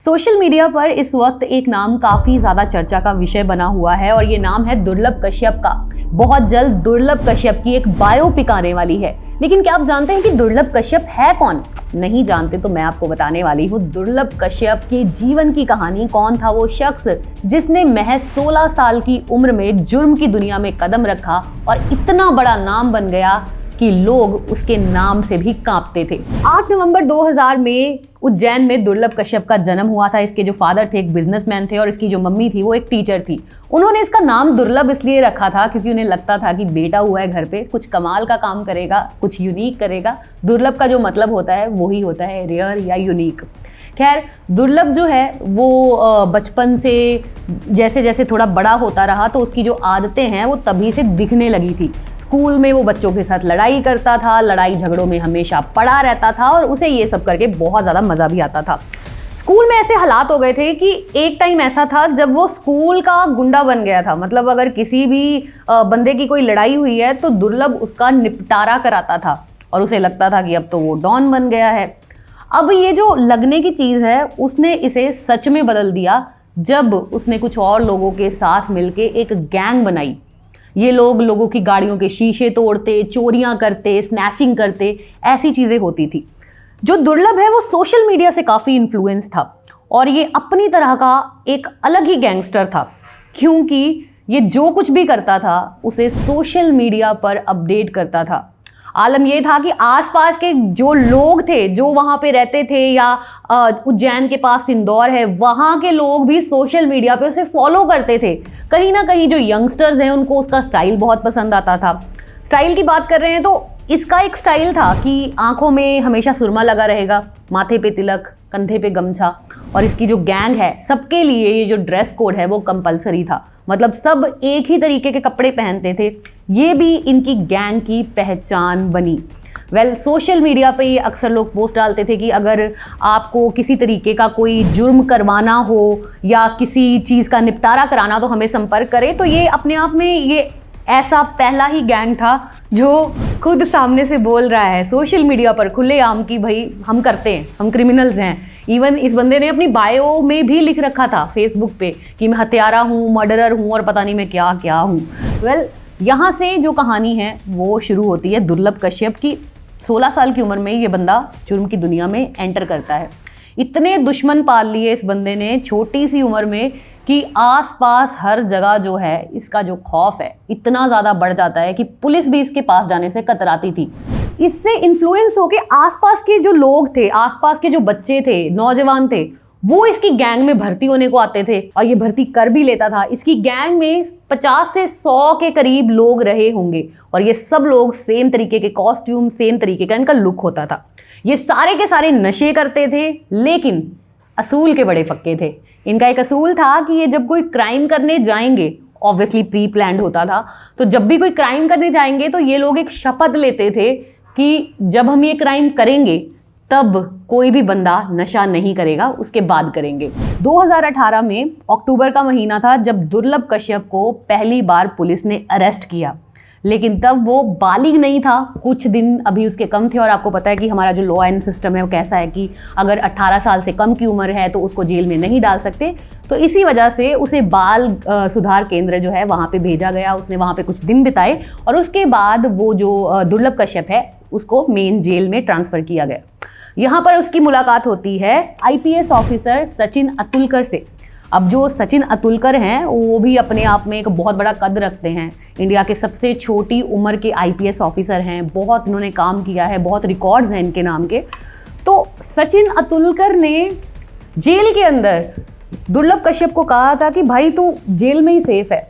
Social media पर इस वक्त एक नाम काफी ज्यादा चर्चा का विषय बना हुआ है और ये नाम है दुर्लभ कश्यप का। बहुत जल्द दुर्लभ कश्यप की एक बायोपिक आने वाली है। लेकिन क्या आप जानते हैं कि दुर्लभ कश्यप है कौन? नहीं जानते तो मैं आपको बताने वाली हूँ। दुर्लभ कश्यप के जीवन की कहानी, कौन था वो शख्स जिसने महज 16 साल की उम्र में जुर्म की दुनिया में कदम रखा और इतना बड़ा नाम बन गया कि लोग उसके नाम से भी कांपते थे। 8 नवंबर 2000 में उज्जैन में दुर्लभ कश्यप का जन्म हुआ था। इसके जो फादर थे एक बिजनेसमैन थे और इसकी जो मम्मी थी वो एक टीचर थी। उन्होंने इसका नाम दुर्लभ इसलिए रखा था क्योंकि उन्हें लगता था कि बेटा हुआ है घर पे, कुछ कमाल का काम करेगा, कुछ यूनिक करेगा। दुर्लभ का जो मतलब होता है वही होता है रेयर या यूनिक। खैर, दुर्लभ जो है वो बचपन से जैसे जैसे थोड़ा बड़ा होता रहा तो उसकी जो आदतें हैं वो तभी से दिखने लगी थी। स्कूल में वो बच्चों के साथ लड़ाई करता था, लड़ाई झगड़ों में हमेशा पड़ा रहता था और उसे ये सब करके बहुत ज़्यादा मज़ा भी आता था। स्कूल में ऐसे हालात हो गए थे कि एक टाइम ऐसा था जब वो स्कूल का गुंडा बन गया था। मतलब अगर किसी भी बंदे की कोई लड़ाई हुई है तो दुर्लभ उसका निपटारा कराता था और उसे लगता था कि अब तो वो डॉन बन गया है। अब ये जो लगने की चीज़ है उसने इसे सच में बदल दिया जब उसने कुछ और लोगों के साथ मिलके एक गैंग बनाई। ये लोग लोगों की गाड़ियों के शीशे तोड़ते, चोरियां करते, स्नैचिंग करते, ऐसी चीज़ें होती थी। जो दुर्लभ है वो सोशल मीडिया से काफ़ी इन्फ्लुएंस था और ये अपनी तरह का एक अलग ही गैंगस्टर था क्योंकि ये जो कुछ भी करता था उसे सोशल मीडिया पर अपडेट करता था। आलम ये था कि आसपास के जो लोग थे जो वहाँ पे रहते थे या उज्जैन के पास इंदौर है, वहाँ के लोग भी सोशल मीडिया पे उसे फॉलो करते थे। कहीं ना कहीं जो यंगस्टर्स हैं उनको उसका स्टाइल बहुत पसंद आता था। स्टाइल की बात कर रहे हैं तो इसका एक स्टाइल था कि आंखों में हमेशा सुरमा लगा रहेगा, माथे पे तिलक, कंधे पे गमछा, और इसकी जो गैंग है सबके लिए ये जो ड्रेस कोड है वो कंपलसरी था। मतलब सब एक ही तरीके के कपड़े पहनते थे। ये भी इनकी गैंग की पहचान बनी। सोशल मीडिया पे ये अक्सर लोग पोस्ट डालते थे कि अगर आपको किसी तरीके का कोई जुर्म करवाना हो या किसी चीज़ का निपटारा कराना तो हमें संपर्क करें। तो ये अपने आप में ये ऐसा पहला ही गैंग था जो खुद सामने से बोल रहा है सोशल मीडिया पर खुलेआम कि भाई हम करते हैं, हम क्रिमिनल्स हैं। इवन इस बंदे ने अपनी बायो में भी लिख रखा था फेसबुक पे कि मैं हत्यारा हूँ, मर्डरर हूँ और पता नहीं मैं क्या क्या हूँ। यहाँ से जो कहानी है वो शुरू होती है दुर्लभ कश्यप की। 16 साल की उम्र में ये बंदा जुर्म की दुनिया में एंटर करता है। इतने दुश्मन पाल लिए इस बंदे ने छोटी सी उम्र में कि आसपास हर जगह जो है इसका जो खौफ है इतना ज़्यादा बढ़ जाता है कि पुलिस भी इसके पास जाने से कतराती थी। इससे इन्फ्लुएंस होके आसपास के जो लोग थे, आसपास के जो बच्चे थे, नौजवान थे, वो इसकी गैंग में भर्ती होने को आते थे और ये भर्ती कर भी लेता था। इसकी गैंग में 50 से 100 के करीब लोग रहे होंगे और ये सब लोग सेम तरीके के कॉस्ट्यूम, सेम तरीके का इनका लुक होता था। ये सारे के सारे नशे करते थे लेकिन असूल के बड़े पक्के थे। इनका एक असूल था कि ये जब कोई क्राइम करने जाएंगे, ऑब्वियसली प्री प्लान्ड होता था, तो जब भी कोई क्राइम करने जाएंगे तो ये लोग एक शपथ लेते थे कि जब हम ये क्राइम करेंगे तब कोई भी बंदा नशा नहीं करेगा, उसके बाद करेंगे। 2018 में अक्टूबर का महीना था जब दुर्लभ कश्यप को पहली बार पुलिस ने अरेस्ट किया, लेकिन तब वो बालिग नहीं था, कुछ दिन अभी उसके कम थे। और आपको पता है कि हमारा जो लॉ एंड सिस्टम है वो कैसा है कि अगर 18 साल से कम की उम्र है तो उसको जेल में नहीं डाल सकते। तो इसी वजह से उसे बाल सुधार केंद्र जो है वहाँ पे भेजा गया। उसने वहाँ पे कुछ दिन बिताए और उसके बाद वो जो दुर्लभ कश्यप है उसको मेन जेल में ट्रांसफ़र किया गया। यहाँ पर उसकी मुलाकात होती है IPS ऑफिसर सचिन अतुलकर से। अब जो सचिन अतुलकर हैं वो भी अपने आप में एक बहुत बड़ा कद रखते हैं। इंडिया के सबसे छोटी उम्र के IPS ऑफिसर हैं, बहुत इन्होंने काम किया है, बहुत रिकॉर्ड्स हैं इनके नाम के। तो सचिन अतुलकर ने जेल के अंदर दुर्लभ कश्यप को कहा था कि भाई तू जेल में ही सेफ है,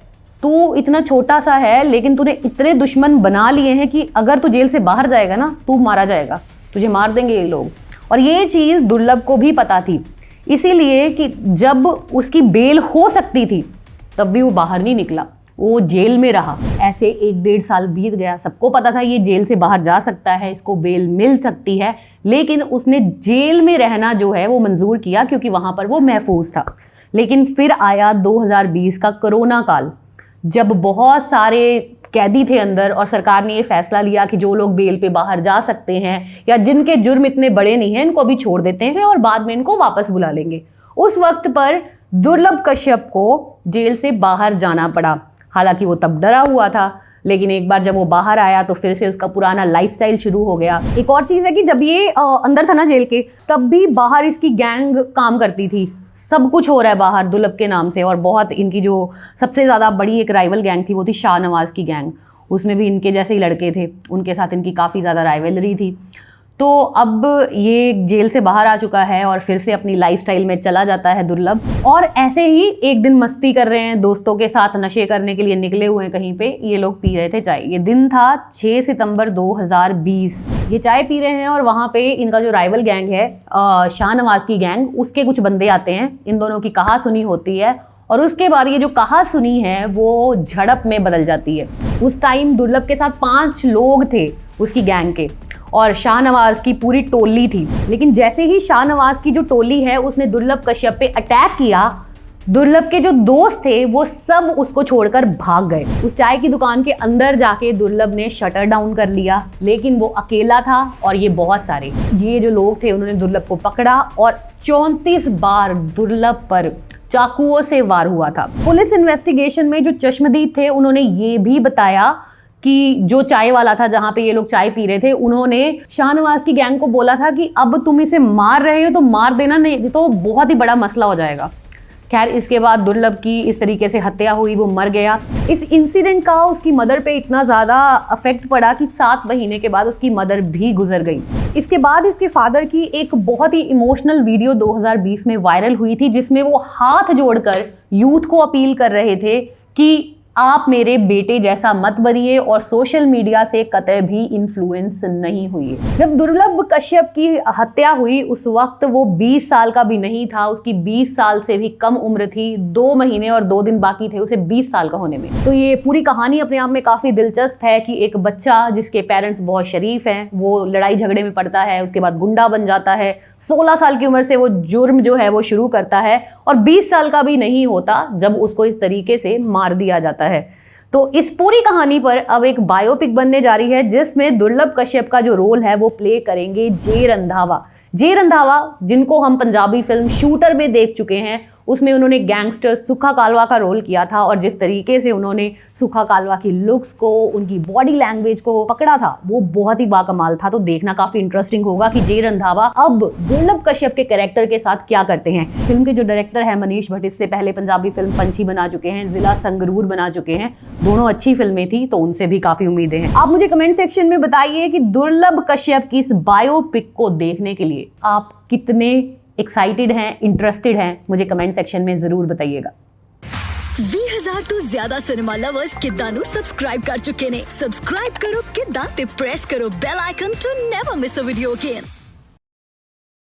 तू इतना छोटा सा है लेकिन तूने इतने दुश्मन बना लिए हैं कि अगर तू जेल से बाहर जाएगा ना तू मारा जाएगा, तुझे मार देंगे ये लोग। और ये चीज़ दुर्लभ को भी पता थी, इसीलिए कि जब उसकी बेल हो सकती थी तब भी वो बाहर नहीं निकला, वो जेल में रहा। ऐसे 1-1.5 साल बीत गया। सबको पता था ये जेल से बाहर जा सकता है, इसको बेल मिल सकती है, लेकिन उसने जेल में रहना जो है वो मंजूर किया क्योंकि वहाँ पर वो महफूज था। लेकिन फिर आया 2020 का कोरोना काल, जब बहुत सारे कैदी थे अंदर और सरकार ने ये फैसला लिया कि जो लोग बेल पे बाहर जा सकते हैं या जिनके जुर्म इतने बड़े नहीं हैं इनको अभी छोड़ देते हैं और बाद में इनको वापस बुला लेंगे। उस वक्त पर दुर्लभ कश्यप को जेल से बाहर जाना पड़ा। हालांकि वो तब डरा हुआ था, लेकिन एक बार जब वो बाहर आया तो फिर से उसका पुराना लाइफस्टाइल शुरू हो गया। एक और चीज़ है कि जब ये अंदर था ना जेल के, तब भी बाहर इसकी गैंग काम करती थी। सब कुछ हो रहा है बाहर दुर्लभ के नाम से, और बहुत इनकी जो सबसे ज़्यादा बड़ी एक राइवल गैंग थी वो थी शाहनवाज़ की गैंग। उसमें भी इनके जैसे ही लड़के थे, उनके साथ इनकी काफ़ी ज़्यादा राइवलरी थी। तो अब ये जेल से बाहर आ चुका है और फिर से अपनी लाइफस्टाइल में चला जाता है दुर्लभ। और ऐसे ही एक दिन मस्ती कर रहे हैं, दोस्तों के साथ नशे करने के लिए निकले हुए हैं कहीं पे, ये लोग पी रहे थे चाय। ये दिन था 6 सितंबर 2020। ये चाय पी रहे हैं और वहाँ पे इनका जो राइवल गैंग है शाहनवाज़ की गैंग, उसके कुछ बंदे आते हैं। इन दोनों की कहासुनी होती है और उसके बाद ये जो कहासुनी है वो झड़प में बदल जाती है। उस टाइम दुर्लभ के साथ 5 लोग थे उसकी गैंग के, और शाहनवाज़ की पूरी टोली थी। लेकिन जैसे ही शाहनवाज़ की जो टोली है उसने दुर्लभ कश्यप पे अटैक किया, दुर्लभ के जो दोस्त थे वो सब उसको छोड़कर भाग गए। उस चाय की दुकान के अंदर जाके दुर्लभ ने शटर डाउन कर लिया, लेकिन वो अकेला था और ये बहुत सारे ये जो लोग थे उन्होंने दुर्लभ को पकड़ा और 34 बार दुर्लभ पर चाकुओं से वार हुआ था। पुलिस इन्वेस्टिगेशन में जो चश्मदीद थे उन्होंने ये भी बताया कि जो चाय वाला था जहाँ पे ये लोग चाय पी रहे थे, उन्होंने शाहनवाज़ की गैंग को बोला था कि अब तुम इसे मार रहे हो तो मार देना, नहीं तो बहुत ही बड़ा मसला हो जाएगा। खैर इसके बाद दुर्लभ की इस तरीके से हत्या हुई, वो मर गया। इस इंसिडेंट का उसकी मदर पे इतना ज़्यादा अफेक्ट पड़ा कि 7 महीने के बाद उसकी मदर भी गुजर गई। इसके बाद इसके फादर की एक बहुत ही इमोशनल वीडियो 2020 में वायरल हुई थी, जिसमें वो हाथ जोड़कर यूथ को अपील कर रहे थे कि आप मेरे बेटे जैसा मत बनिए और सोशल मीडिया से कतई भी इन्फ्लुएंस नहीं हुई। जब दुर्लभ कश्यप की हत्या हुई उस वक्त वो 20 साल का भी नहीं था, उसकी 20 साल से भी कम उम्र थी। 2 महीने और 2 दिन बाकी थे उसे 20 साल का होने में। तो ये पूरी कहानी अपने आप में काफ़ी दिलचस्प है कि एक बच्चा जिसके पेरेंट्स बहुत शरीफ हैं, वो लड़ाई झगड़े में पड़ता है, उसके बाद गुंडा बन जाता है। 16 साल की उम्र से वो जुर्म जो है वो शुरू करता है और 20 साल का भी नहीं होता जब उसको इस तरीके से मार दिया जाता है। तो इस पूरी कहानी पर अब एक बायोपिक बनने जा रही है, जिसमें दुर्लभ कश्यप का जो रोल है वो प्ले करेंगे जे रंधावा। जे रंधावा जिनको हम पंजाबी फिल्म शूटर में देख चुके हैं, उसमें उन्होंने गैंगस्टर सुखा कालवा का रोल किया था और जिस तरीके से उन्होंने सुखा कालवा की लुक्स को, उनकी बॉडी लैंग्वेज को पकड़ा था वो बहुत ही बाकमाल था। तो देखना काफी इंटरेस्टिंग होगा कि जे रंधावा अब दुर्लभ कश्यप के कैरेक्टर के साथ क्या करते हैं। फिल्म के जो डायरेक्टर है मनीष भट्ट, इससे पहले पंजाबी फिल्म पंछी बना चुके हैं, जिला संगरूर बना चुके हैं, दोनों अच्छी फिल्में थी, तो उनसे भी काफी उम्मीदें हैं। आप मुझे कमेंट सेक्शन में बताइए कि दुर्लभ कश्यप की इस बायोपिक को देखने के लिए आप कितने एक्साइटेड हैं, इंटरेस्टेड हैं, मुझे कमेंट सेक्शन में जरूर बताइएगा। 20,000 तो ज्यादा सिनेमा लवर्स किद्दां नू सब्सक्राइब कर चुके ने। सब्सक्राइब करो किद्दां ते प्रेस करो bell icon to never miss a video again.